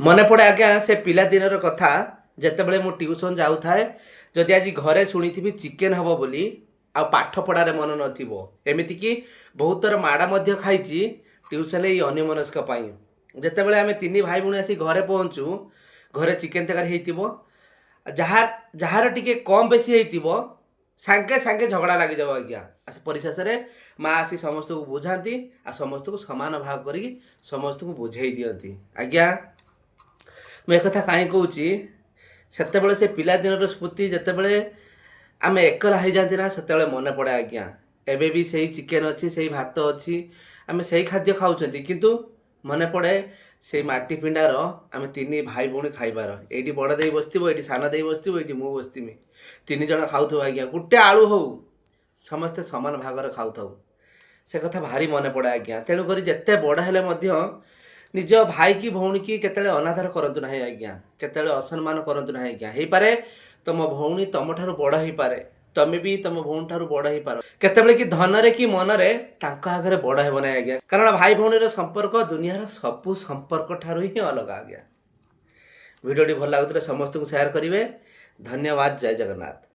ମନେ ପଡ଼େ ଆଜ୍ଞା ସେ ପିଲାଦିନର କଥା ଯେତେବେଳେ ମୁଁ ଟ୍ୟୁସନ୍ ଯାଉଥାଏ। ଯଦି ଆଜି ଘରେ ଶୁଣିଥିବି ଚିକେନ୍ ହେବ ବୋଲି ଆଉ ପାଠ ପଢ଼ାରେ ମନ ନଥିବ, ଏମିତିକି ବହୁତ ଥର ମାଡ଼ ମଧ୍ୟ ଖାଇଛି ଟ୍ୟୁସନ୍‌ରେ ଏଇ ଅନ୍ୟମନସ୍କ ପାଇଁ। ଯେତେବେଳେ ଆମେ ତିନି ଭାଇ ଭଉଣୀ ଆସି ଘରେ ପହଞ୍ଚୁ, ଘରେ ଚିକେନ୍ ତରକାରୀ ହେଇଥିବ। ଯାହା ଯାହାର ଟିକେ କମ୍ ବେଶୀ ହେଇଥିବ ସାଙ୍ଗେ ସାଙ୍ଗେ ଝଗଡ଼ା ଲାଗିଯାଉ ଆଜ୍ଞା। ପରିଶେଷରେ ମାଆ ଆସି ସମସ୍ତଙ୍କୁ ବୁଝାନ୍ତି ଆଉ ସମସ୍ତଙ୍କୁ ସମାନ ଭାଗ କରିକି ସମସ୍ତଙ୍କୁ ବୁଝେଇ ଦିଅନ୍ତି। ଆଜ୍ଞା ମୁଁ ଏକଥା କାହିଁ କହୁଛି, ସେତେବେଳେ ସେ ପିଲାଦିନର ସ୍ମୃତି ଯେତେବେଳେ ଆମେ ଏକଲା ହେଇଯାନ୍ତି ନା ସେତେବେଳେ ମନେ ପଡ଼େ ଆଜ୍ଞା। ଏବେ ବି ସେଇ ଚିକେନ୍ ଅଛି, ସେଇ ଭାତ ଅଛି, ଆମେ ସେଇ ଖାଦ୍ୟ ଖାଉଛନ୍ତି, କିନ୍ତୁ ମନେ ପଡ଼େ ସେଇ ମାଟି ପିଣ୍ଡାର ଆମେ ତିନି ଭାଇ ଭଉଣୀ ଖାଇବାର। ଏଇଠି ବଡ଼ ଦେଇ ବସିଥିବ, ଏଇଠି ସାନ ଦେଇ ବସିଥିବ, ଏଇଠି ମୁଁ ବସିଥିମି, ତିନି ଜଣ ଖାଉଥିବୁ ଆଜ୍ଞା। ଗୋଟେ ଆଳୁ ହଉ ସମସ୍ତେ ସମାନ ଭାଗରେ ଖାଉଥାଉ। ସେ କଥା ଭାରି ମନେ ପଡ଼େ ଆଜ୍ଞା। ତେଣୁକରି ଯେତେ ବଡ଼ ହେଲେ ମଧ୍ୟ ନିଜ ଭାଇ କି ଭଉଣୀ କି କେତେବେଳେ ଅନାଦର କରନ୍ତୁ ନାହିଁ ଆଜ୍ଞା, କେତେବେଳେ ଅସମ୍ମାନ କରନ୍ତୁ ନାହିଁ ଆଜ୍ଞା। ହେଇପାରେ ତମ ଭଉଣୀ ତମଠାରୁ ବଡ଼ ହେଇପାରେ, ତମେ ବି ତମ ଭଉଣୀ ଠାରୁ ବଡ଼ ହେଇପାର, କେତେବେଳେ କି ଧନରେ କି ମନରେ ତାଙ୍କ ଆଗରେ ବଡ଼ ହେବ ନାହିଁ ଆଜ୍ଞା। କାରଣ ଭାଇ ଭଉଣୀର ସମ୍ପର୍କ ଦୁନିଆର ସବୁ ସମ୍ପର୍କ ଠାରୁ ହିଁ ଅଲଗା ଆଜ୍ଞା। ଭିଡ଼ିଓଟି ଭଲ ଲାଗୁଥିଲେ ସମସ୍ତଙ୍କୁ ସେୟାର କରିବେ। ଧନ୍ୟବାଦ। ଜୟ ଜଗନ୍ନାଥ।